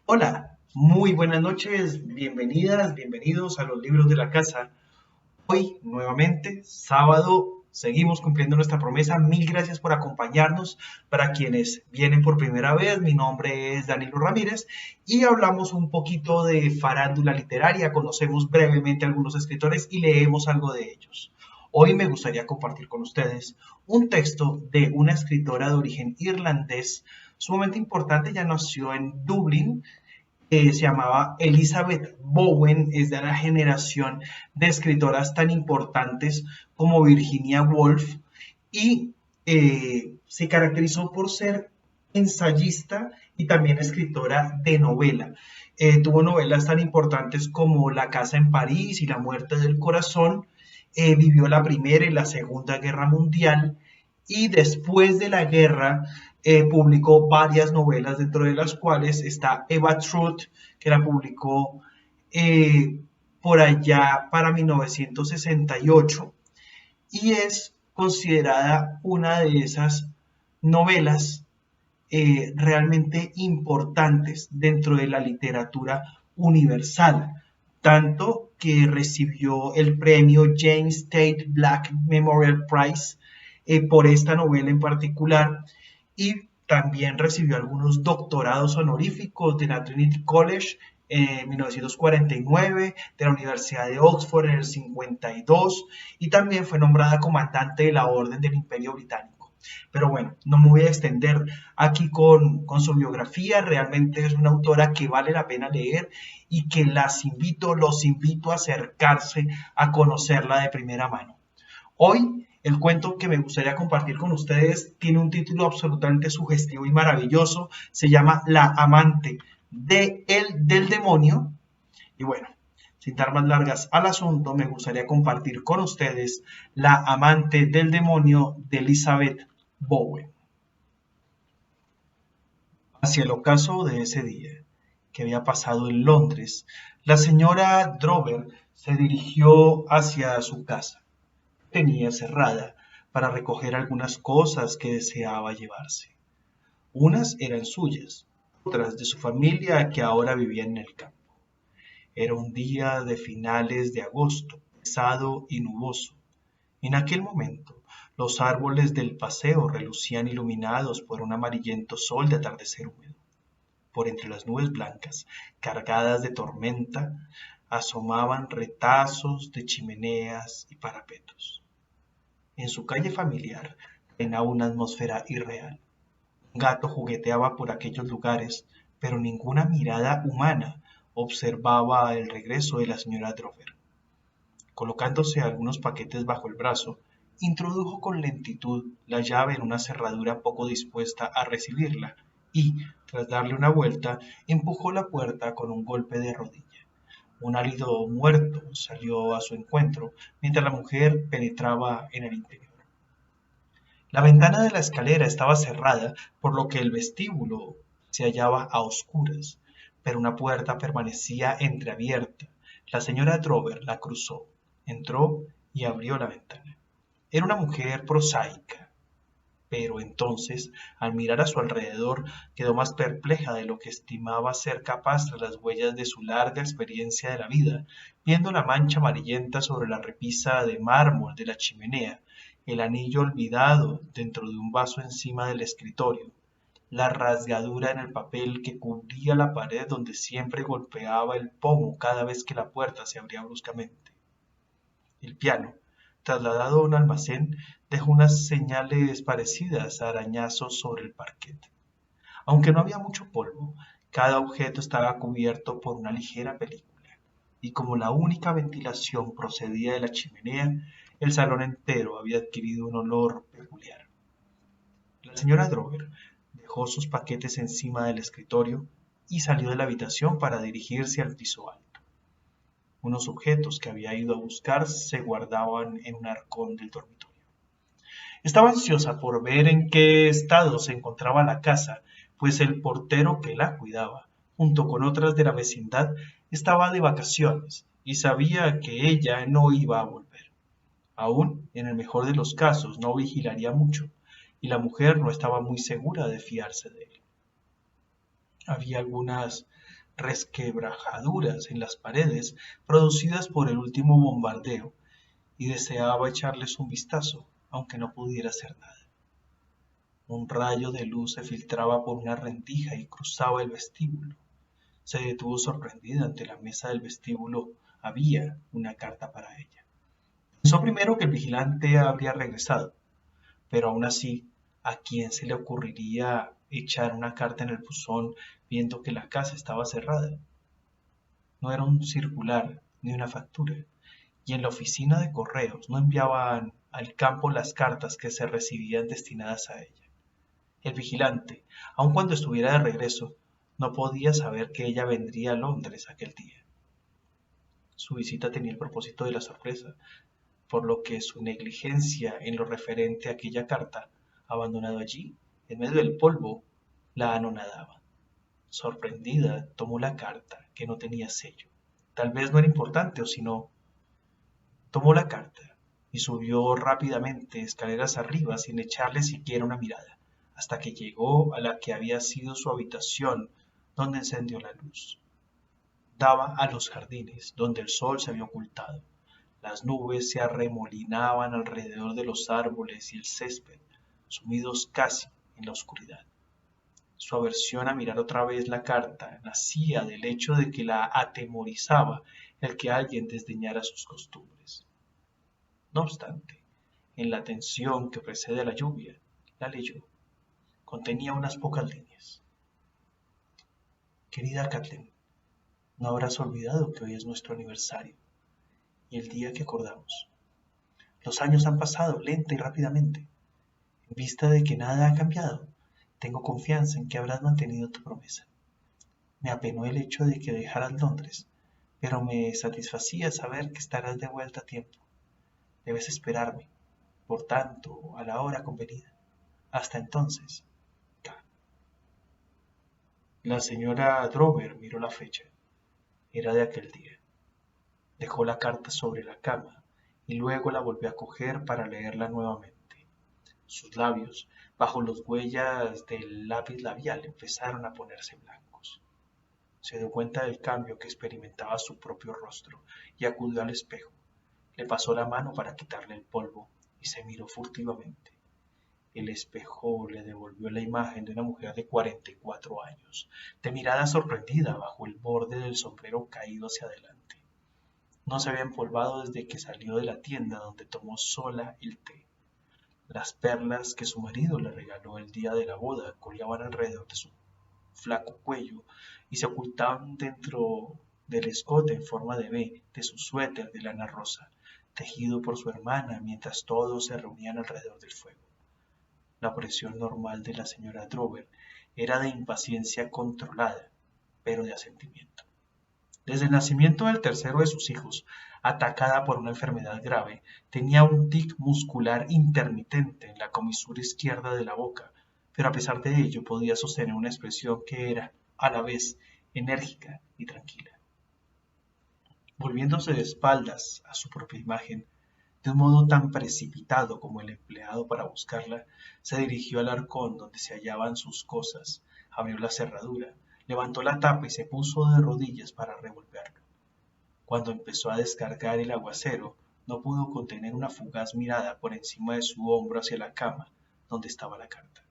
Hola, muy buenas noches, bienvenidas, bienvenidos a los libros de la casa. Hoy, nuevamente, sábado, seguimos cumpliendo nuestra promesa. Mil gracias por acompañarnos. Para quienes vienen por primera vez, mi nombre es Danilo Ramírez y hablamos un poquito de farándula literaria, conocemos brevemente a algunos escritores y leemos algo de ellos. Hoy me gustaría compartir con ustedes un texto de una escritora de origen irlandés sumamente importante. Ya nació en Dublín, se llamaba Elizabeth Bowen. Es de la generación de escritoras tan importantes como Virginia Woolf y se caracterizó por ser ensayista y también escritora de novela. Tuvo novelas tan importantes como La casa en París y La muerte del corazón. Vivió la Primera y la Segunda Guerra Mundial y después de la guerra publicó varias novelas, dentro de las cuales está Eva Truth, que la publicó eh, por allá para 1968 y es considerada una de esas novelas realmente importantes dentro de la literatura universal, tanto que recibió el premio James Tate Black Memorial Prize por esta novela en particular, y también recibió algunos doctorados honoríficos de la Trinity College en 1949, de la Universidad de Oxford en el 52, y también fue nombrada comandante de la Orden del Imperio Británico. Pero bueno, no me voy a extender aquí con su biografía. Realmente es una autora que vale la pena leer y que los invito a acercarse a conocerla de primera mano. Hoy el cuento que me gustaría compartir con ustedes tiene un título absolutamente sugestivo y maravilloso. Se llama La amante del demonio. Y bueno, sin dar más largas al asunto, me gustaría compartir con ustedes La amante del demonio de Elizabeth Bowen. Hacia el ocaso de ese día, que había pasado en Londres, la señora Drover se dirigió hacia su casa. Tenía cerrada para recoger algunas cosas que deseaba llevarse. Unas eran suyas, otras de su familia que ahora vivía en el campo. Era un día de finales de agosto, pesado y nuboso. En aquel momento, los árboles del paseo relucían iluminados por un amarillento sol de atardecer húmedo. Por entre las nubes blancas, cargadas de tormenta, asomaban retazos de chimeneas y parapetos. En su calle familiar reinaba una atmósfera irreal. Un gato jugueteaba por aquellos lugares, pero ninguna mirada humana observaba el regreso de la señora Drover. Colocándose algunos paquetes bajo el brazo, introdujo con lentitud la llave en una cerradura poco dispuesta a recibirla y, tras darle una vuelta, empujó la puerta con un golpe de rodilla. Un álido muerto salió a su encuentro mientras la mujer penetraba en el interior. La ventana de la escalera estaba cerrada, por lo que el vestíbulo se hallaba a oscuras, pero una puerta permanecía entreabierta. La señora Drover la cruzó, entró y abrió la ventana. Era una mujer prosaica, pero entonces, al mirar a su alrededor, quedó más perpleja de lo que estimaba ser capaz tras las huellas de su larga experiencia de la vida, viendo la mancha amarillenta sobre la repisa de mármol de la chimenea, el anillo olvidado dentro de un vaso encima del escritorio, la rasgadura en el papel que cubría la pared donde siempre golpeaba el pomo cada vez que la puerta se abría bruscamente. El piano, trasladado a un almacén, dejó unas señales parecidas a arañazos sobre el parquet. Aunque no había mucho polvo, cada objeto estaba cubierto por una ligera película, y como la única ventilación procedía de la chimenea, el salón entero había adquirido un olor peculiar. La señora Drover dejó sus paquetes encima del escritorio y salió de la habitación para dirigirse al piso alto. Unos objetos que había ido a buscar se guardaban en un arcón del dormitorio. Estaba ansiosa por ver en qué estado se encontraba la casa, pues el portero que la cuidaba, junto con otras de la vecindad, estaba de vacaciones y sabía que ella no iba a volver. Aún, en el mejor de los casos, no vigilaría mucho, y la mujer no estaba muy segura de fiarse de él. Había algunas resquebrajaduras en las paredes producidas por el último bombardeo, y deseaba echarles un vistazo, aunque no pudiera hacer nada. Un rayo de luz se filtraba por una rendija y cruzaba el vestíbulo. Se detuvo sorprendida ante la mesa del vestíbulo. Había una carta para ella. Pensó primero que el vigilante habría regresado, pero aún así, ¿a quién se le ocurriría echar una carta en el buzón viendo que la casa estaba cerrada? No era un circular ni una factura, y en la oficina de correos no enviaban al campo las cartas que se recibían destinadas a ella. El vigilante, aun cuando estuviera de regreso, no podía saber que ella vendría a Londres aquel día. Su visita tenía el propósito de la sorpresa, por lo que su negligencia en lo referente a aquella carta, abandonada allí, en medio del polvo, la anonadaba. Sorprendida, tomó la carta, que no tenía sello. Tal vez no era importante, o si no, tomó la carta y subió rápidamente escaleras arriba sin echarle siquiera una mirada, hasta que llegó a la que había sido su habitación, donde encendió la luz. Daba a los jardines, donde el sol se había ocultado. Las nubes se arremolinaban alrededor de los árboles y el césped, sumidos casi en la oscuridad. Su aversión a mirar otra vez la carta nacía del hecho de que la atemorizaba el que alguien desdeñara sus costumbres. No obstante, en la tensión que precede a la lluvia, la leyó. Contenía unas pocas líneas. Querida Kathleen, no habrás olvidado que hoy es nuestro aniversario y el día que acordamos. Los años han pasado lenta y rápidamente. En vista de que nada ha cambiado, tengo confianza en que habrás mantenido tu promesa. Me apenó el hecho de que dejaras Londres, pero me satisfacía saber que estarás de vuelta a tiempo. Debes esperarme, por tanto, a la hora convenida. Hasta entonces, K. La señora Drover miró la fecha. Era de aquel día. Dejó la carta sobre la cama y luego la volvió a coger para leerla nuevamente. Sus labios, bajo las huellas del lápiz labial, empezaron a ponerse blancos. Se dio cuenta del cambio que experimentaba su propio rostro y acudió al espejo. Le pasó la mano para quitarle el polvo y se miró furtivamente. El espejo le devolvió la imagen de una mujer de 44 años, de mirada sorprendida bajo el borde del sombrero caído hacia adelante. No se había empolvado desde que salió de la tienda donde tomó sola el té. Las perlas que su marido le regaló el día de la boda colgaban alrededor de su flaco cuello y se ocultaban dentro del escote en forma de V de su suéter de lana rosa, tejido por su hermana mientras todos se reunían alrededor del fuego. La presión normal de la señora Drover era de impaciencia controlada, pero de asentimiento. Desde el nacimiento del tercero de sus hijos, atacada por una enfermedad grave, tenía un tic muscular intermitente en la comisura izquierda de la boca, pero a pesar de ello podía sostener una expresión que era, a la vez, enérgica y tranquila. Volviéndose de espaldas a su propia imagen, de un modo tan precipitado como el empleado para buscarla, se dirigió al arcón donde se hallaban sus cosas, abrió la cerradura, levantó la tapa y se puso de rodillas para revolverlo. Cuando empezó a descargar el aguacero, no pudo contener una fugaz mirada por encima de su hombro hacia la cama donde estaba la carta.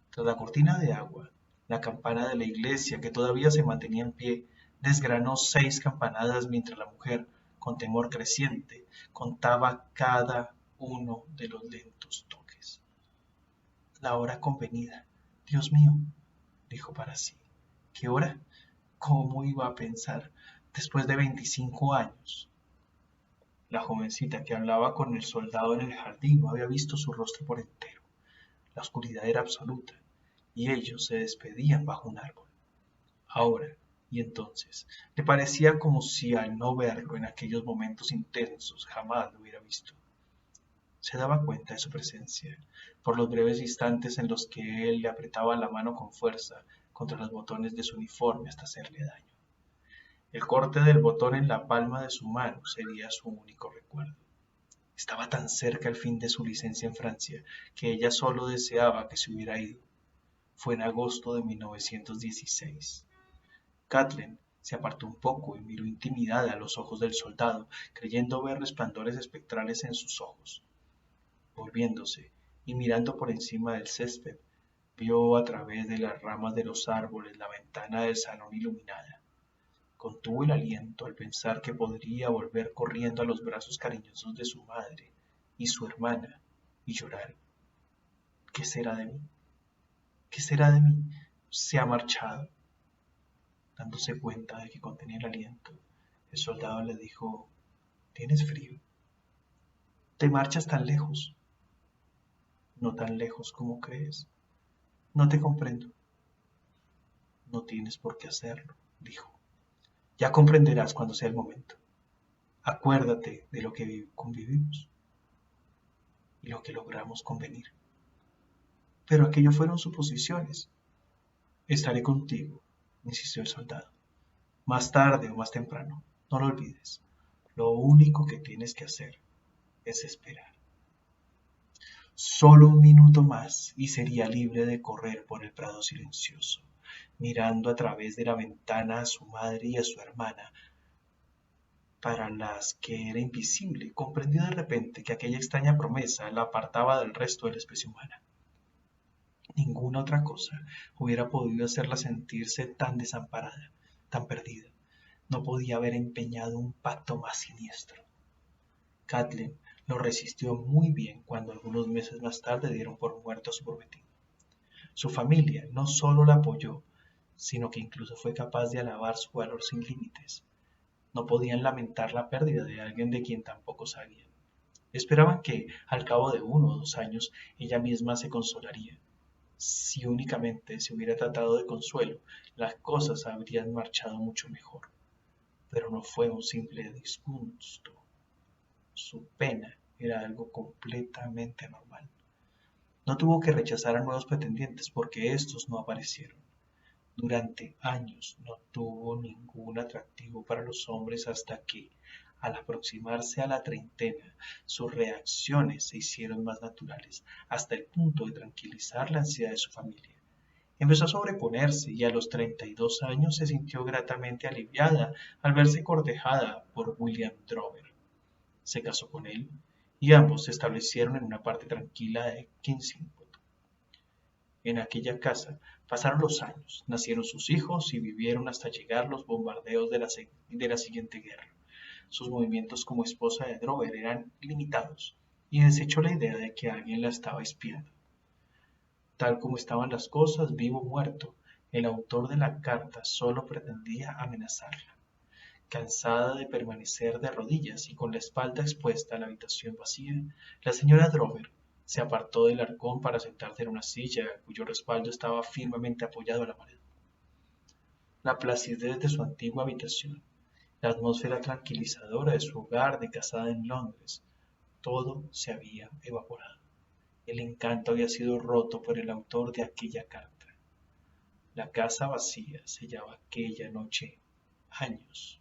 Tras la cortina de agua, la campana de la iglesia, que todavía se mantenía en pie, desgranó 6 campanadas mientras la mujer, con temor creciente, contaba cada uno de los lentos toques. La hora convenida. Dios mío, dijo para sí. ¿Qué hora? ¿Cómo iba a pensar después de 25 años? La jovencita que hablaba con el soldado en el jardín no había visto su rostro por entero. La oscuridad era absoluta y ellos se despedían bajo un árbol. Ahora y entonces le parecía como si al no verlo en aquellos momentos intensos jamás lo hubiera visto. Se daba cuenta de su presencia por los breves instantes en los que él le apretaba la mano con fuerza contra los botones de su uniforme hasta hacerle daño. El corte del botón en la palma de su mano sería su único recuerdo. Estaba tan cerca el fin de su licencia en Francia que ella solo deseaba que se hubiera ido. Fue en agosto de 1916. Kathleen se apartó un poco y miró intimidada a los ojos del soldado, creyendo ver resplandores espectrales en sus ojos. Volviéndose y mirando por encima del césped, vio a través de las ramas de los árboles la ventana del salón iluminada. Contuvo el aliento al pensar que podría volver corriendo a los brazos cariñosos de su madre y su hermana y llorar. ¿Qué será de mí? ¿Qué será de mí? Se ha marchado. Dándose cuenta de que contenía el aliento, el soldado le dijo: ¿Tienes frío? ¿Te marchas tan lejos? No tan lejos como crees. No te comprendo. No tienes por qué hacerlo, dijo. Ya comprenderás cuando sea el momento. Acuérdate de lo que convivimos y lo que logramos convenir. Pero aquello fueron suposiciones. Estaré contigo, insistió el soldado. Más tarde o más temprano, no lo olvides. Lo único que tienes que hacer es esperar. Solo un minuto más y sería libre de correr por el prado silencioso, mirando a través de la ventana a su madre y a su hermana, para las que era invisible. Comprendió de repente que aquella extraña promesa la apartaba del resto de la especie humana. Ninguna otra cosa hubiera podido hacerla sentirse tan desamparada, tan perdida. No podía haber empeñado un pacto más siniestro. Kathleen lo resistió muy bien cuando algunos meses más tarde dieron por muerto a su prometido. Su familia no solo la apoyó, sino que incluso fue capaz de alabar su valor sin límites. No podían lamentar la pérdida de alguien de quien tampoco sabían. Esperaban que, al cabo de 1 o 2 años, ella misma se consolaría. Si únicamente se hubiera tratado de consuelo, las cosas habrían marchado mucho mejor. Pero no fue un simple disgusto. Su pena era algo completamente normal. No tuvo que rechazar a nuevos pretendientes porque estos no aparecieron. Durante años no tuvo ningún atractivo para los hombres hasta que, al aproximarse a la treintena, sus reacciones se hicieron más naturales, hasta el punto de tranquilizar la ansiedad de su familia. Empezó a sobreponerse y a los 32 años se sintió gratamente aliviada al verse cortejada por William Drover. Se casó con él y ambos se establecieron en una parte tranquila de Kensington. En aquella casa pasaron los años, nacieron sus hijos y vivieron hasta llegar los bombardeos de la siguiente guerra. Sus movimientos como esposa de Drover eran limitados y desechó la idea de que alguien la estaba espiando. Tal como estaban las cosas, vivo o muerto, el autor de la carta solo pretendía amenazarla. Cansada de permanecer de rodillas y con la espalda expuesta a la habitación vacía, la señora Drover se apartó del arcón para sentarse en una silla cuyo respaldo estaba firmemente apoyado a la pared. La placidez de su antigua habitación, la atmósfera tranquilizadora de su hogar de casada en Londres, todo se había evaporado. El encanto había sido roto por el autor de aquella carta. La casa vacía sellaba aquella noche años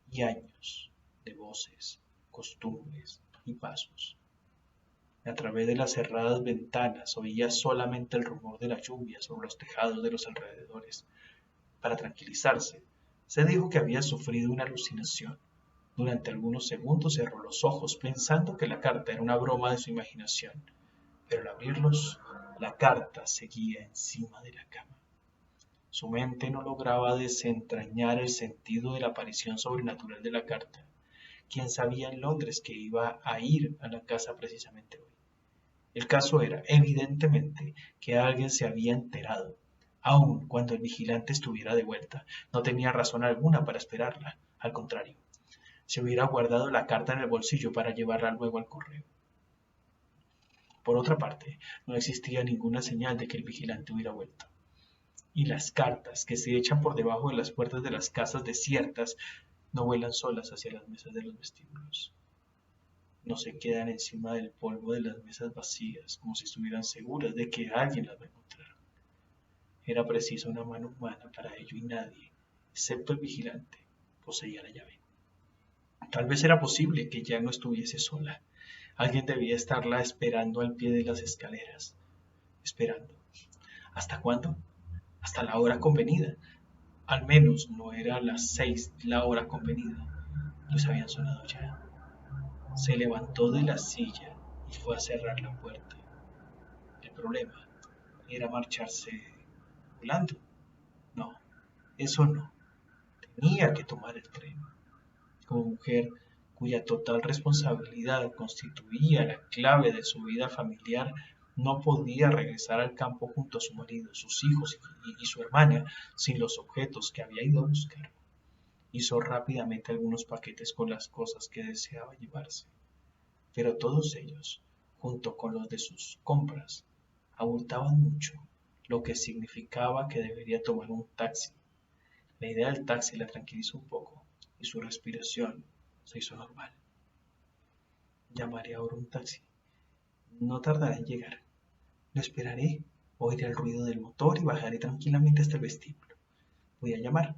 y años de voces, costumbres y pasos. A través de las cerradas ventanas oía solamente el rumor de la lluvia sobre los tejados de los alrededores. Para tranquilizarse, se dijo que había sufrido una alucinación. Durante algunos segundos cerró los ojos pensando que la carta era una broma de su imaginación, pero al abrirlos, la carta seguía encima de la cama. Su mente no lograba desentrañar el sentido de la aparición sobrenatural de la carta. ¿Quién sabía en Londres que iba a ir a la casa precisamente hoy? El caso era, evidentemente, que alguien se había enterado. Aun cuando el vigilante estuviera de vuelta, no tenía razón alguna para esperarla. Al contrario, se hubiera guardado la carta en el bolsillo para llevarla luego al correo. Por otra parte, no existía ninguna señal de que el vigilante hubiera vuelto. Y las cartas que se echan por debajo de las puertas de las casas desiertas no vuelan solas hacia las mesas de los vestíbulos. No se quedan encima del polvo de las mesas vacías, como si estuvieran seguras de que alguien las va a encontrar. Era precisa una mano humana para ello y nadie, excepto el vigilante, poseía la llave. Tal vez era posible que ya no estuviese sola. Alguien debía estarla esperando al pie de las escaleras. Esperando. ¿Hasta cuándo? Hasta la hora convenida. Al menos no era las 6 la hora convenida, pues habían sonado ya. Se levantó de la silla y fue a cerrar la puerta. El problema era marcharse volando. No, eso no. Tenía que tomar el tren. Como mujer cuya total responsabilidad constituía la clave de su vida familiar, no podía regresar al campo junto a su marido, sus hijos y su hermana sin los objetos que había ido a buscar. Hizo rápidamente algunos paquetes con las cosas que deseaba llevarse, pero todos ellos, junto con los de sus compras, abultaban mucho, lo que significaba que debería tomar un taxi. La idea del taxi la tranquilizó un poco y su respiración se hizo normal. Llamaré ahora un taxi. No tardará en llegar. Lo esperaré, oiré el ruido del motor y bajaré tranquilamente hasta el vestíbulo. Voy a llamar,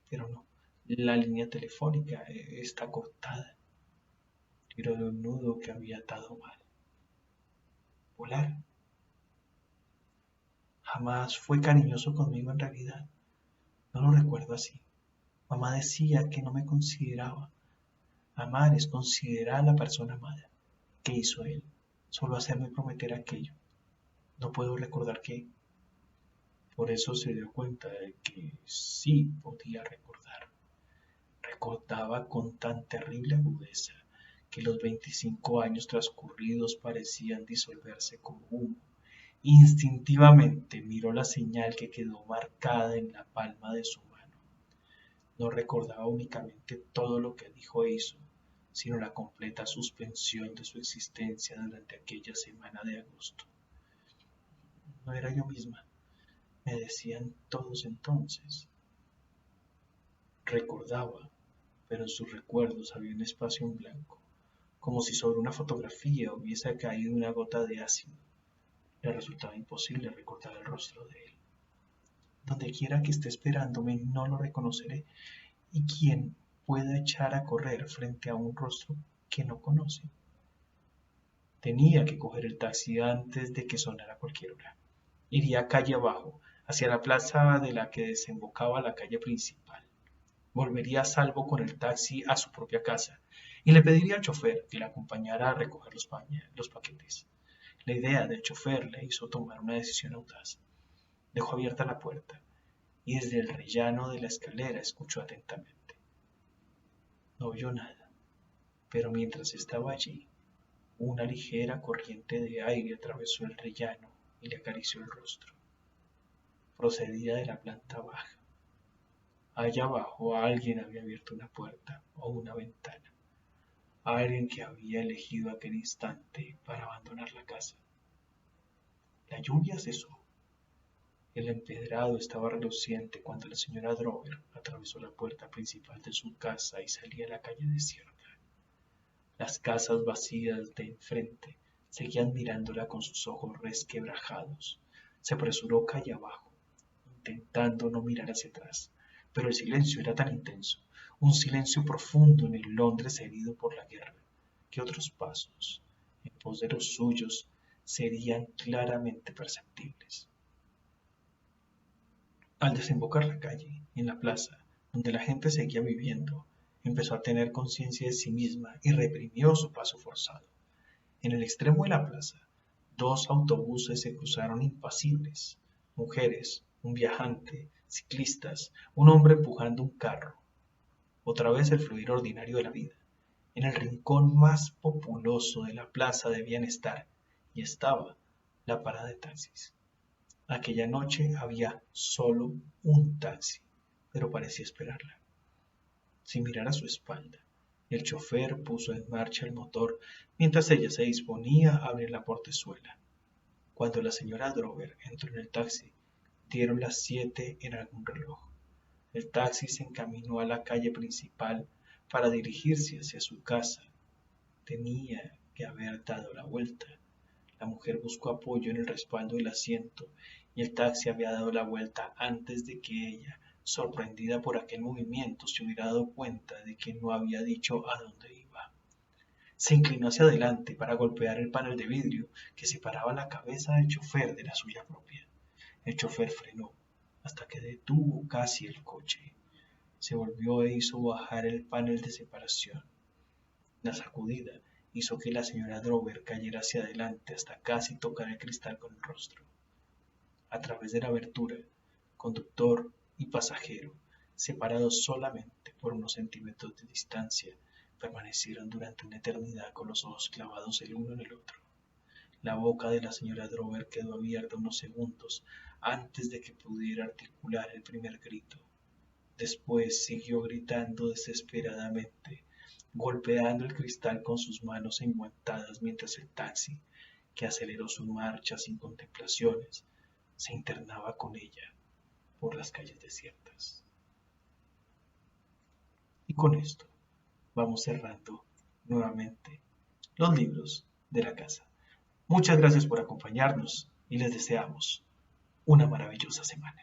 pero no. La línea telefónica está cortada. Tiró de un nudo que había atado mal. Volar. Jamás fue cariñoso conmigo en realidad. No lo recuerdo así. Mamá decía que no me consideraba. Amar es considerar a la persona amada. ¿Qué hizo él? Solo hacerme prometer aquello. No puedo recordar qué. Por eso se dio cuenta de que sí podía recordar. Recordaba con tan terrible agudeza que los 25 años transcurridos parecían disolverse como humo. Instintivamente miró la señal que quedó marcada en la palma de su mano. No recordaba únicamente todo lo que dijo e hizo, sino la completa suspensión de su existencia durante aquella semana de agosto. No era yo misma, me decían todos entonces. Recordaba, pero en sus recuerdos había un espacio en blanco, como si sobre una fotografía hubiese caído una gota de ácido. Le resultaba imposible recordar el rostro de él. Donde quiera que esté esperándome no lo reconoceré, y quién pueda echar a correr frente a un rostro que no conoce. Tenía que coger el taxi antes de que sonara cualquier hora. Iría calle abajo, hacia la plaza de la que desembocaba la calle principal. Volvería a salvo con el taxi a su propia casa y le pediría al chofer que le acompañara a recoger los paquetes. La idea del chofer le hizo tomar una decisión audaz. Dejó abierta la puerta y desde el rellano de la escalera escuchó atentamente. No oyó nada, pero mientras estaba allí, una ligera corriente de aire atravesó el rellano y le acarició el rostro. Procedía de la planta baja. Allá abajo alguien había abierto una puerta o una ventana. Alguien que había elegido aquel instante para abandonar la casa. La lluvia cesó. El empedrado estaba reluciente cuando la señora Drover atravesó la puerta principal de su casa y salía a la calle desierta. Las casas vacías de enfrente seguían mirándola con sus ojos resquebrajados. Se apresuró calle abajo, intentando no mirar hacia atrás, pero el silencio era tan intenso, un silencio profundo en el Londres herido por la guerra, que otros pasos, en pos de los suyos, serían claramente perceptibles. Al desembocar la calle, en la plaza, donde la gente seguía viviendo, empezó a tener conciencia de sí misma y reprimió su paso forzado. En el extremo de la plaza, dos autobuses se cruzaron impasibles. Mujeres, un viajante, ciclistas, un hombre empujando un carro. Otra vez el fluir ordinario de la vida. En el rincón más populoso de la plaza debían estar, y estaba, la parada de taxis. Aquella noche había solo un taxi, pero parecía esperarla. Sin mirar a su espalda, el chofer puso en marcha el motor mientras ella se disponía a abrir la portezuela. Cuando la señora Drover entró en el taxi, dieron las 7 en algún reloj. El taxi se encaminó a la calle principal para dirigirse hacia su casa. Tenía que haber dado la vuelta. La mujer buscó apoyo en el respaldo del asiento y el taxi había dado la vuelta antes de que ella, sorprendida por aquel movimiento, se hubiera dado cuenta de que no había dicho a dónde iba. Se inclinó hacia adelante para golpear el panel de vidrio que separaba la cabeza del chofer de la suya propia. El chofer frenó hasta que detuvo casi el coche. Se volvió e hizo bajar el panel de separación. La sacudida hizo que la señora Drover cayera hacia adelante hasta casi tocar el cristal con el rostro. A través de la abertura, conductor y pasajero, separados solamente por unos centímetros de distancia, permanecieron durante una eternidad con los ojos clavados el uno en el otro. La boca de la señora Drover quedó abierta unos segundos antes de que pudiera articular el primer grito. Después siguió gritando desesperadamente, golpeando el cristal con sus manos enguantadas mientras el taxi, que aceleró su marcha sin contemplaciones, se internaba con ella por las calles desiertas. Y con esto vamos cerrando nuevamente los libros de la casa. Muchas gracias por acompañarnos y les deseamos una maravillosa semana.